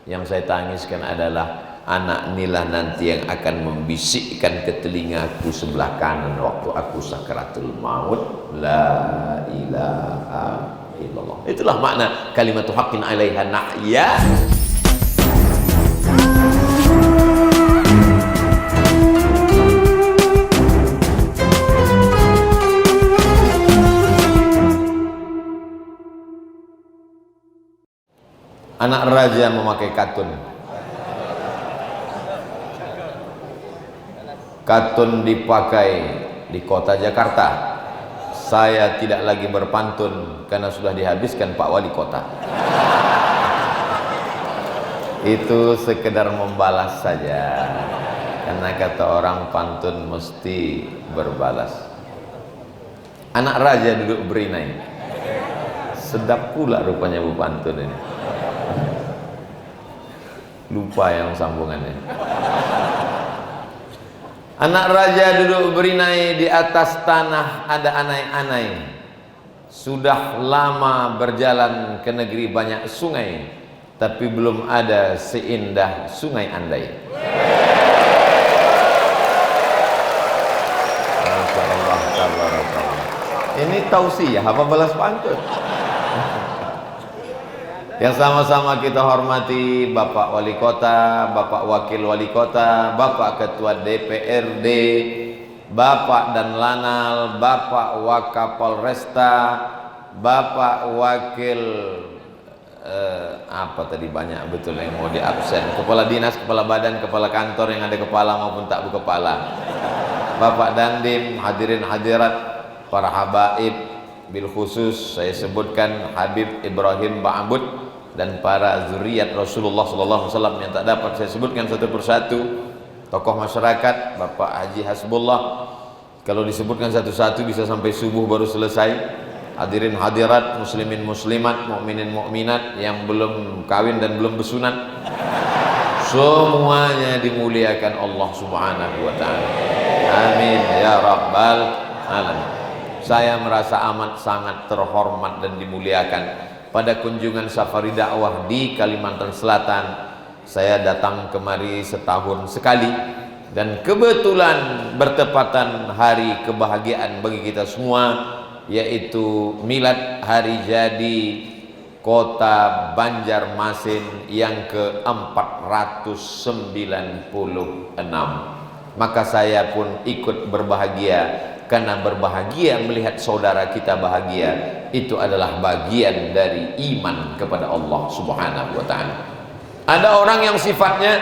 Yang saya tangiskan adalah anak inilah nanti yang akan membisikkan ke telingaku sebelah kanan waktu aku sakaratul maut, la ilaha illallah. Itulah makna kalimatu haqqin 'alaiha nahya. Anak raja memakai katun. Katun dipakai di kota Jakarta. Saya tidak lagi berpantun karena sudah dihabiskan Pak Wali Kota. Itu sekedar membalas saja. Karena kata orang pantun mesti berbalas. Anak raja duduk berinai. Sedap pula rupanya Bu pantun ini. Lupa yang sambungannya. Anak raja duduk berinai di atas tanah ada anai-anai. Sudah lama berjalan ke negeri banyak sungai, tapi belum ada seindah sungai Andai. Masya Allah, tabarakallah. Ini tausiah apa balas pantun? Yang sama-sama kita hormati Bapak Wali Kota, Bapak Wakil Wali Kota, Bapak Ketua DPRD, Bapak dan Lanal, Bapak Wakapolresta, Bapak Wakil apa tadi banyak betul yang mau diabsen, Kepala Dinas, Kepala Badan, Kepala Kantor yang ada kepala maupun tak berkepala, Bapak Dandim, hadirin hadirat, para habaib, bil khusus saya sebutkan Habib Ibrahim Ba'abud dan para zuriat Rasulullah SAW yang tak dapat saya sebutkan satu persatu, tokoh masyarakat, Bapak Haji Hasbullah, kalau disebutkan satu-satu bisa sampai subuh baru selesai. Hadirin hadirat, muslimin muslimat, mukminin mukminat yang belum kawin dan belum bersunat, semuanya dimuliakan Allah Subhanahu wa taala. Amin ya rabbal alamin. Saya merasa amat sangat terhormat dan dimuliakan pada kunjungan safari dakwah di Kalimantan Selatan. Saya datang kemari setahun sekali dan kebetulan bertepatan hari kebahagiaan bagi kita semua, yaitu milad hari jadi kota Banjarmasin yang ke-496. Maka saya pun ikut berbahagia, karena berbahagia melihat saudara kita bahagia itu adalah bagian dari iman kepada Allah Subhanahu wa taala. Ada orang yang sifatnya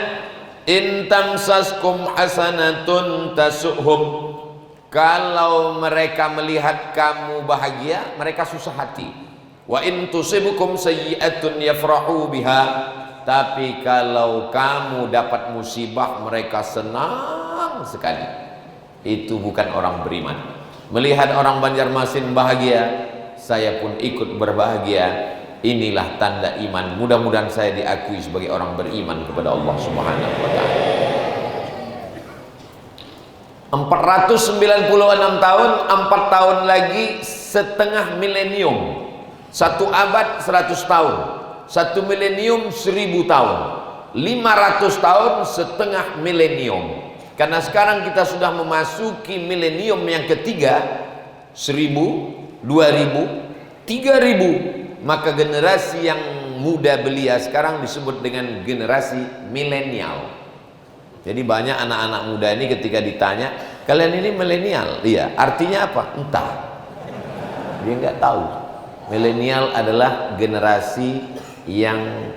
in tamsaskum hasanatun tasuhum. Kalau mereka melihat kamu bahagia, mereka susah hati. Wa in tusibukum sayyi'atun yafrahu biha. Tapi kalau kamu dapat musibah, mereka senang sekali. Itu bukan orang beriman. Melihat orang Banjarmasin bahagia, saya pun ikut berbahagia. Inilah tanda iman. Mudah-mudahan saya diakui sebagai orang beriman kepada Allah Subhanahu wa taala. 496 tahun, 4 tahun lagi setengah milenium. 1 abad 100 tahun. 1 milenium 1000 tahun. 500 tahun setengah milenium. Karena sekarang kita sudah memasuki milenium yang ketiga, 1000, 2000, 3000. Maka generasi yang muda belia sekarang disebut dengan generasi milenial. Jadi banyak anak-anak muda ini ketika ditanya, kalian ini milenial? Iya, artinya apa? Entah. Dia nggak tahu. Milenial adalah generasi yang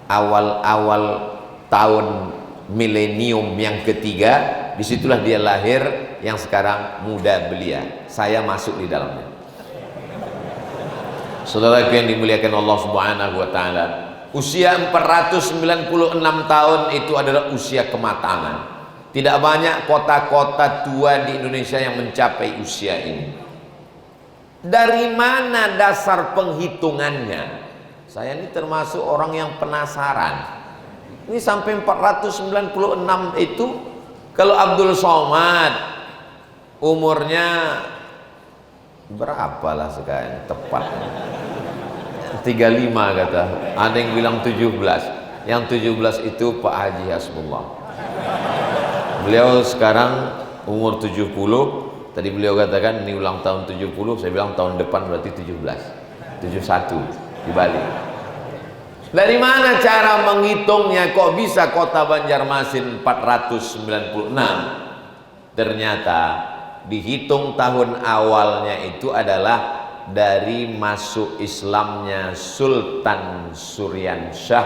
awal-awal tahun milenium yang ketiga, disitulah dia lahir, yang sekarang muda belia. Saya masuk di dalamnya. Saudaraku yang dimuliakan Allah Subhanahu wa taala, usia 496 tahun itu adalah usia kematangan. Tidak banyak kota-kota tua di Indonesia yang mencapai usia ini. Dari mana dasar penghitungannya? Saya ini termasuk orang yang penasaran. Ini sampai 496 itu, kalau Abdul Somad umurnya berapa lah sekarang tepat? 35 kata, ada yang bilang 17. Yang 17 itu Pak Haji Hasbullah. Beliau sekarang umur 70. Tadi beliau katakan ini ulang tahun 70, saya bilang tahun depan berarti 17. 71 di Bali. Dari mana cara menghitungnya kok bisa kota Banjarmasin 496? Ternyata dihitung tahun awalnya itu adalah dari masuk Islamnya Sultan Suryansyah,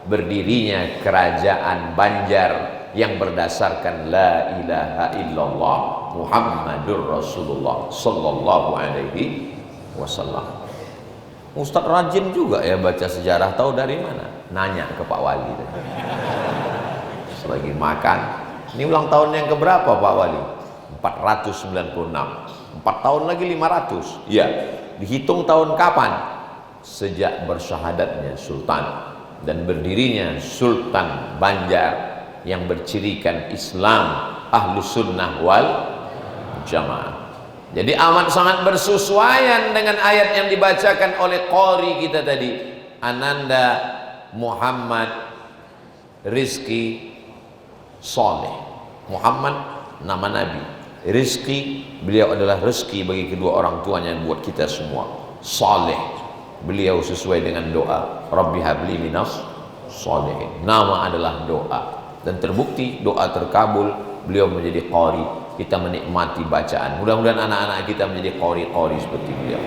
berdirinya kerajaan Banjar yang berdasarkan la ilaha illallah Muhammadur Rasulullah sallallahu alaihi wasallam. Ustaz rajin juga ya baca sejarah, tahu dari mana? Nanya ke Pak Wali. Selagi makan, ini ulang tahun yang keberapa Pak Wali? 496. 4 tahun lagi 500. Ya, dihitung tahun kapan? Sejak bersyahadatnya Sultan dan berdirinya Sultan Banjar yang bercirikan Islam Ahlus Sunnah wal Jamaah. Jadi amat sangat bersesuaian dengan ayat yang dibacakan oleh qari kita tadi, Ananda Muhammad Rizki Soleh. Muhammad nama Nabi, Rizki beliau adalah rezeki bagi kedua orang tuanya yang buat kita semua. Soleh beliau sesuai dengan doa Rabbi habli minas solehin. Nama adalah doa dan terbukti doa terkabul. Beliau menjadi qari. Kita menikmati bacaan. Mudah-mudahan anak-anak kita menjadi qori-qori seperti beliau.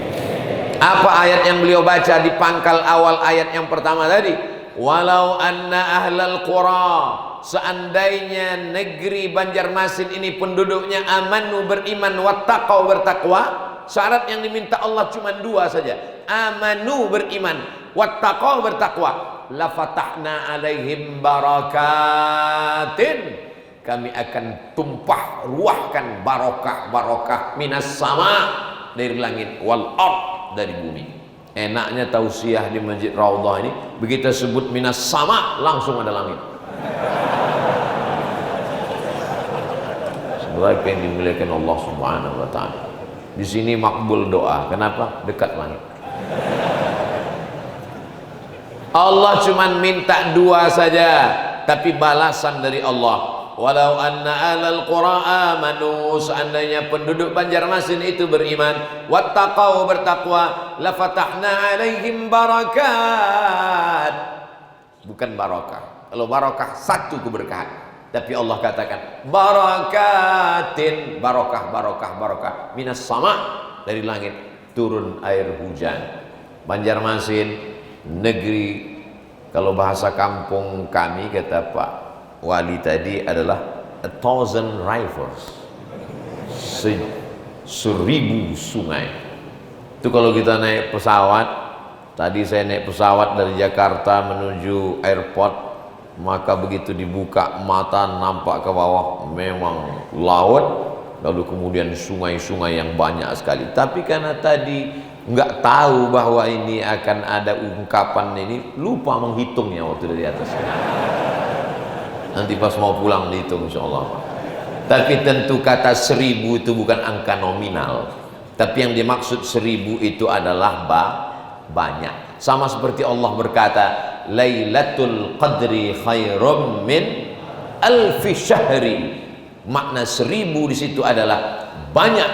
Apa ayat yang beliau baca di pangkal awal ayat yang pertama tadi? Walau anna ahlal qura, seandainya negeri Banjarmasin ini penduduknya amanu beriman, wattaqau bertakwa. Syarat yang diminta Allah cuma 2 saja. Amanu beriman, wattaqau bertakwa. La fatahna alaihim barakatin, kami akan tumpah ruahkan barokah minas sama, dari langit, wal ard, dari bumi. Enaknya tausiah di Masjid Raudhah ini, begitu sebut minas sama langsung ada langit. Sebagai yang dimuliakan Allah Subhanahu wa taala. Di sini makbul doa. Kenapa? Dekat langit. Allah cuma minta 2 saja, tapi balasan dari Allah. Walau anna ahlal qura amanu, seandainya penduduk Banjarmasin itu beriman, wattaqau bertakwa, la fatahna alaihim barakat. Bukan barakah. Kalau barakah satu keberkahan, tapi Allah katakan barakatin, barokah minas sama, dari langit turun air hujan. Banjarmasin negeri, kalau bahasa kampung kami kata Pak Wali tadi adalah 1,000 rivers, 1000 sungai. Itu kalau kita naik pesawat, tadi saya naik pesawat dari Jakarta menuju airport, maka begitu dibuka mata nampak ke bawah memang laut, lalu kemudian sungai-sungai yang banyak sekali. Tapi karena tadi nggak tahu bahwa ini akan ada ungkapan ini, lupa menghitungnya waktu dari atas. Nanti pas mau pulang dihitung insyaallah. Tapi tentu kata 1000 itu bukan angka nominal, tapi yang dimaksud 1000 itu adalah banyak. Sama seperti Allah berkata Lailatul Qadri khairum min alfi syahri. Makna 1000 di situ adalah banyak,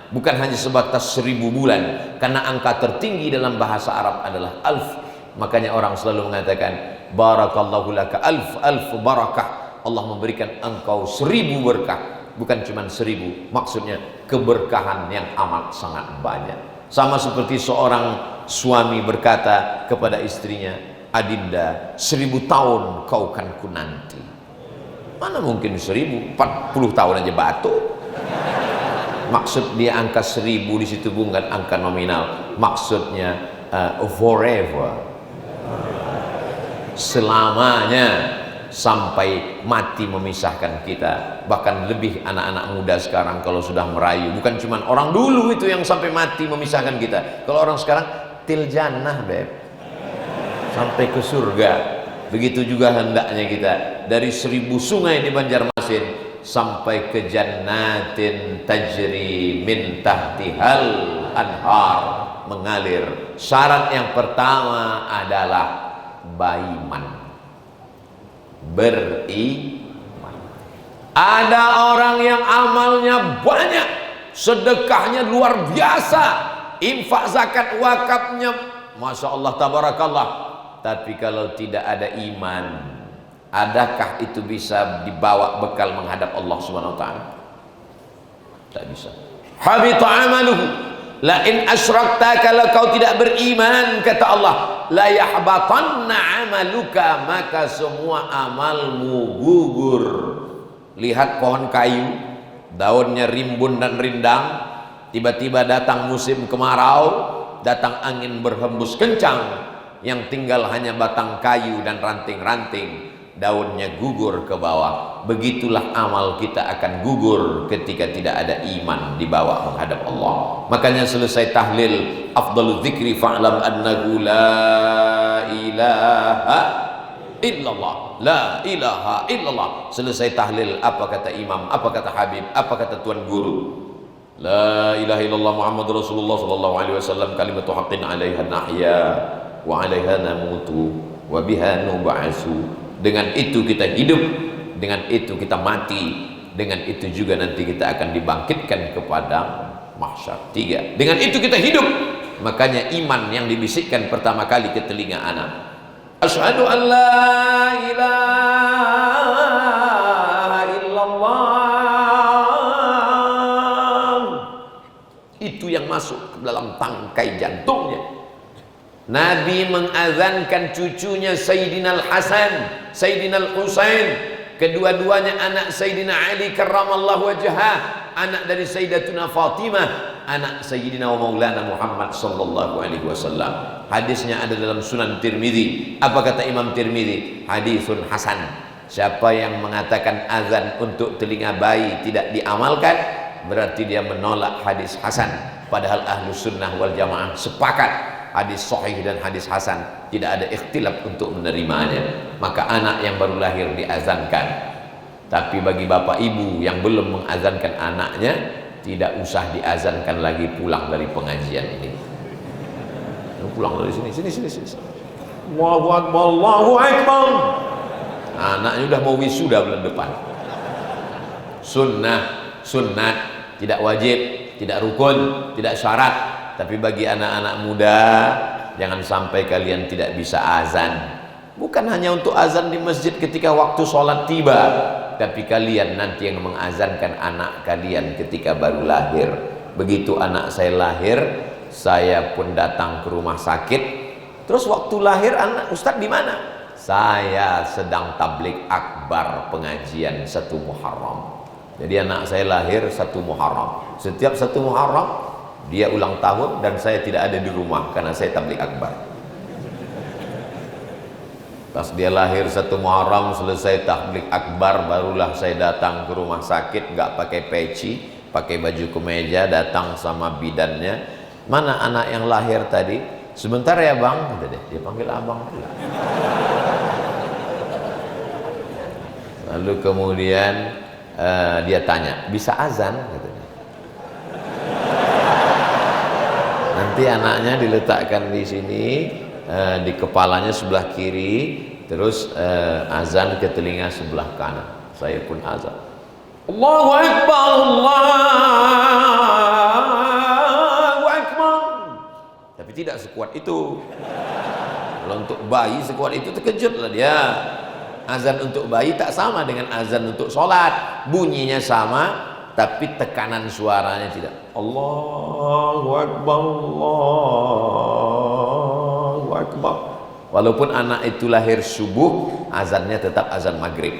bukan hanya sebatas 1000 bulan, karena angka tertinggi dalam bahasa Arab adalah alf. Makanya orang selalu mengatakan barakallahu laka alf barakah. Allah memberikan engkau 1000 berkah, bukan cuma 1000, maksudnya keberkahan yang amat sangat banyak. Sama seperti seorang suami berkata kepada istrinya, Adinda, 1000 tahun kau kan ku nanti. Mana mungkin 1000, 40 tahun aja batu. Maksud dia angka 1000 di situ bukan angka nominal, maksudnya forever, selamanya, sampai mati memisahkan kita. Bahkan lebih anak-anak muda sekarang kalau sudah merayu, bukan cuma orang dulu itu yang sampai mati memisahkan kita. Kalau orang sekarang til jannah beb, sampai ke surga. Begitu juga hendaknya kita, dari 1000 sungai di Banjarmasin sampai ke jannatin tajri min tahtihal anhar. mengalir. Syarat yang pertama adalah beriman. Ada orang yang amalnya banyak, sedekahnya luar biasa, infak zakat wakafnya masya Allah tabarakallah, tapi kalau tidak ada iman, adakah itu bisa dibawa bekal menghadap Allah Subhanahu wa taala? Tak bisa. Habita amaluhu la in asyrakta, kalau kau tidak beriman kata Allah, la yahbatanna amaluka, maka semua amalmu gugur. Lihat pohon kayu, daunnya rimbun dan rindang, tiba-tiba datang musim kemarau, datang angin berhembus kencang, yang tinggal hanya batang kayu dan ranting-ranting, daunnya gugur ke bawah. Begitulah amal kita akan gugur ketika tidak ada iman dibawa menghadap Allah. Makanya selesai tahlil, afdalul dzikri fa'lam annahu la ilaha illallah, la ilaha illallah. Selesai tahlil, apa kata imam, apa kata habib, apa kata tuan guru? La ilaha illallah Muhammadur Rasulullah sallallahu alaihi wasallam, kalimatu haqqin 'alaiha nahya wa 'alaiha namutu wa biha nub'atsu. Dengan itu kita hidup, dengan itu kita mati, dengan itu juga nanti kita akan dibangkitkan kepada mahsyar. 3. Dengan itu kita hidup. Makanya iman yang dibisikkan pertama kali ke telinga anak, asyhadu an la ilaha illallah. Itu yang masuk ke dalam tangkai jantungnya. Nabi mengazankan cucunya Sayyidina Al-Hasan, Sayyidina Al-Husain, kedua-duanya anak Sayyidina Ali karramallahu wajhah, anak dari Sayyidatuna Fatimah, anak Sayyidina wa Maulana Muhammad sallallahu alaihi wasallam. Hadisnya ada dalam Sunan Tirmidzi. Apa kata Imam Tirmidzi? Hadisun hasan. Siapa yang mengatakan azan untuk telinga bayi tidak diamalkan, berarti dia menolak hadis hasan. Padahal ahlu sunnah wal jamaah sepakat hadis sahih dan hadis hasan, tidak ada ikhtilaf untuk menerimanya. Maka anak yang baru lahir diazankan. Tapi bagi bapak ibu yang belum mengazankan anaknya, tidak usah diazankan lagi pulang dari pengajian ini. Pulang dari sini. Allahu Akbar, Allahu Akbar. Anaknya udah mau wisuda bulan depan. Sunnat, tidak wajib, tidak rukun, tidak syarat. Tapi bagi anak-anak muda, jangan sampai kalian tidak bisa azan. Bukan hanya untuk azan di masjid ketika waktu sholat tiba, tapi kalian nanti yang mengazankan anak kalian ketika baru lahir. Begitu anak saya lahir, saya pun datang ke rumah sakit. Terus waktu lahir anak Ustadz di mana? Saya sedang tablik akbar pengajian 1 Muharram. Jadi anak saya lahir 1 Muharram. Setiap 1 Muharram dia ulang tahun dan saya tidak ada di rumah karena saya tablik akbar. Pas dia lahir 1 Muharram, selesai tablik akbar, barulah saya datang ke rumah sakit, nggak pakai peci, pakai baju kemeja, datang sama bidannya. Mana anak yang lahir tadi? Sebentar ya bang, kata dia. Dia panggil abang pula. Lalu kemudian dia tanya, bisa azan? Kata dia. Nanti anaknya diletakkan di sini, di kepalanya sebelah kiri, terus azan ke telinga sebelah kanan. Saya pun azan. Allahu Akbar, Allahu Akbar. Tapi tidak sekuat itu. Kalau untuk bayi sekuat itu terkejutlah dia. Azan untuk bayi tak sama dengan azan untuk sholat. Bunyinya sama, tapi tekanan suaranya tidak. Allahu Akbar, Allahu Akbar. Walaupun anak itu lahir subuh, azannya tetap azan maghrib.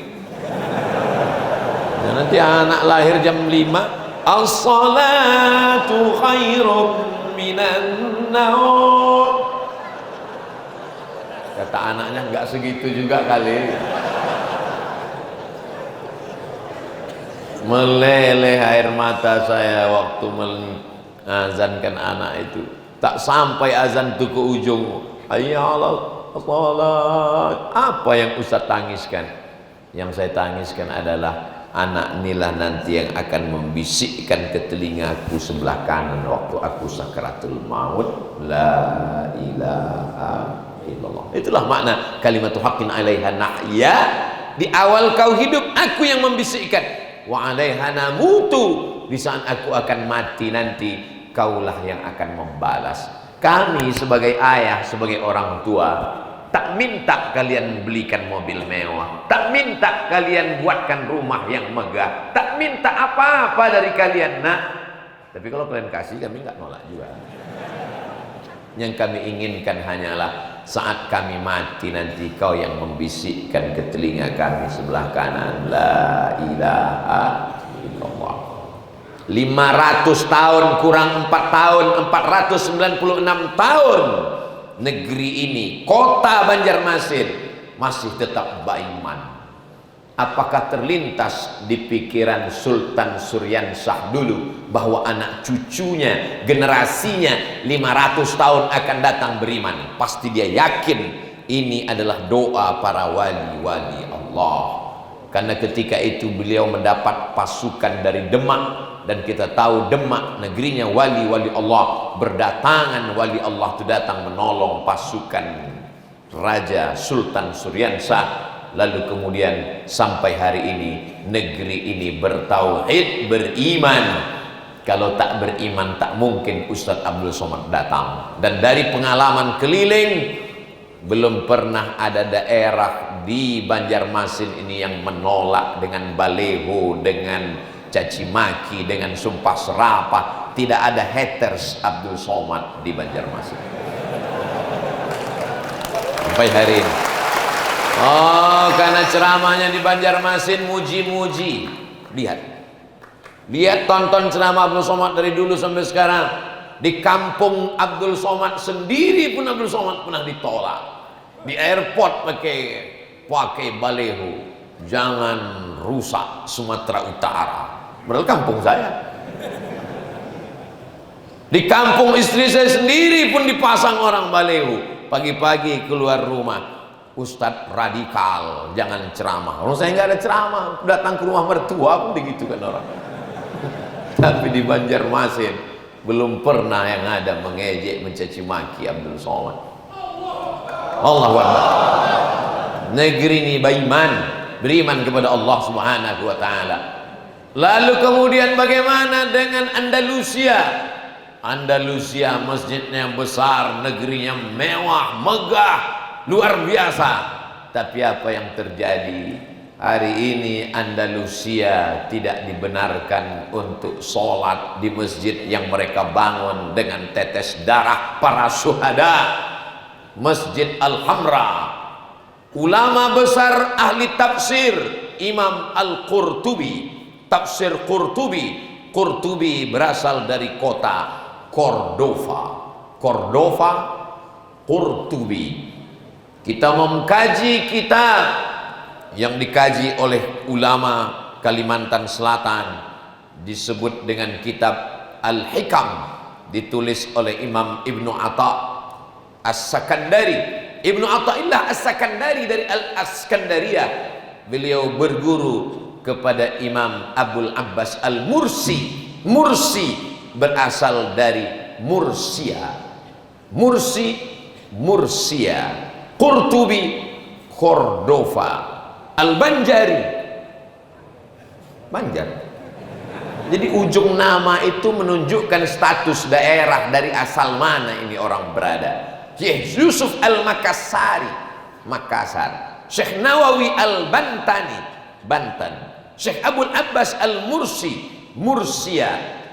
Dan nanti anak lahir jam 5, as-salatu khairum minan naum. Kata anaknya enggak segitu juga kali. Meleleh air mata saya waktu mengazankan anak itu. Tak sampai azan itu ke ujung, hayya 'alas shalah. Apa yang Ustaz tangiskan? Yang saya tangiskan adalah anak inilah nanti yang akan membisikkan ke telingaku sebelah kanan waktu aku sakaratul maut, la ilaha illallah. Itulah makna kalimatu haqqin 'alaiha nahya. Di awal kau hidup, aku yang membisikkan, wa 'alaiha namutu. Di saat aku akan mati nanti, kaulah yang akan membalas. Kami sebagai ayah, sebagai orang tua, tak minta kalian belikan mobil mewah, tak minta kalian buatkan rumah yang megah, tak minta apa-apa dari kalian, nak. Tapi kalau kalian kasih, kami nggak nolak juga. Yang kami inginkan hanyalah saat kami mati nanti, kau yang membisikkan ke telinga kami sebelah kanan, la ilaha illallah. 500 tahun kurang 4 tahun, 496 tahun negeri ini, kota Banjarmasin masih tetap beriman. Apakah terlintas di pikiran Sultan Suryansah dulu bahwa anak cucunya, generasinya 500 tahun akan datang beriman? Pasti dia yakin ini adalah doa para wali-wali Allah. Karena ketika itu beliau mendapat pasukan dari Demak, dan kita tahu Demak negerinya wali-wali Allah, berdatangan wali Allah itu datang menolong pasukan Raja Sultan Suryansah. Lalu kemudian sampai hari ini negeri ini bertauhid, beriman. Kalau tak beriman tak mungkin Ustadz Abdul Somad datang. Dan dari pengalaman keliling, belum pernah ada daerah di Banjarmasin ini yang menolak dengan baleho, dengan caci maki, dengan sumpah serapah. Tidak ada haters Abdul Somad di Banjarmasin sampai hari ini. Oh, karena ceramahnya di Banjarmasin muji-muji. Lihat tonton ceramah Abdul Somad dari dulu sampai sekarang. Di kampung Abdul Somad sendiri pun Abdul Somad pernah ditolak. Di airport pakai baleho, jangan rusak Sumatera Utara. Padahal kampung saya. Di kampung istri saya sendiri pun dipasang orang baleho. Pagi-pagi keluar rumah, Ustadz radikal, jangan ceramah. Orang saya nggak ada ceramah, datang ke rumah mertua pun begitu kan orang. Tapi di Banjarmasin belum pernah yang ada mengejek, mencaci maki Abdul Somad. Allahu Akbar. Negeri ini beriman kepada Allah Subhanahu wa taala. Lalu kemudian bagaimana dengan Andalusia? Andalusia masjidnya yang besar, negerinya mewah, megah, luar biasa. Tapi apa yang terjadi? Hari ini Andalusia tidak dibenarkan untuk sholat di masjid yang mereka bangun dengan tetes darah para syuhada. Masjid Al-Hamra. Ulama besar ahli tafsir, Imam Al-Qurtubi, tafsir Qurtubi berasal dari kota Cordova, Qurtubi. Kita mengkaji kitab yang dikaji oleh ulama Kalimantan Selatan, disebut dengan kitab Al-Hikam, ditulis oleh Imam Ibnu Atta As-Sakandari. Ibnu Atta'illah As-Sakandari dari Al-Askandariyah. Beliau berguru kepada Imam Abul Abbas Al-Mursi. Mursi berasal dari Mursia. Mursia. Qurtubi, Cordova. Al-Banjari, Banjar. Jadi ujung nama itu menunjukkan status daerah, dari asal mana ini orang berada. Syekh Yusuf Al-Makassari, Makassar. Syekh Nawawi Al-Bantani, Banten. Syekh Abul Abbas Al-Mursi, Mursia.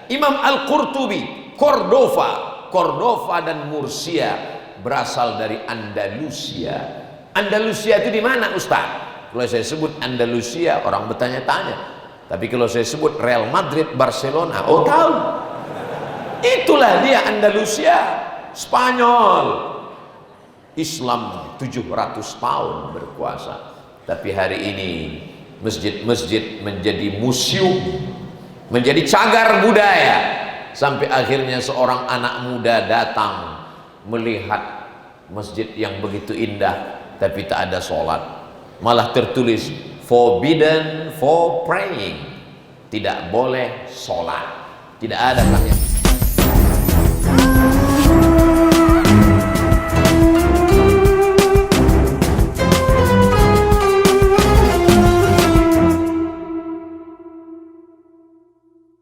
Imam Al-Qurtubi, Cordova dan Mursia berasal dari Andalusia. Andalusia itu di mana, Ustaz? Kalau saya sebut Andalusia, orang bertanya-tanya. Tapi kalau saya sebut Real Madrid, Barcelona, oh tahu. Itulah dia Andalusia. Spanyol. Islam 700 tahun berkuasa. Tapi hari ini masjid-masjid menjadi museum, menjadi cagar budaya. Sampai akhirnya seorang anak muda datang melihat masjid yang begitu indah, tapi tak ada sholat. Malah tertulis forbidden for praying. Tidak boleh sholat. Tidak ada yang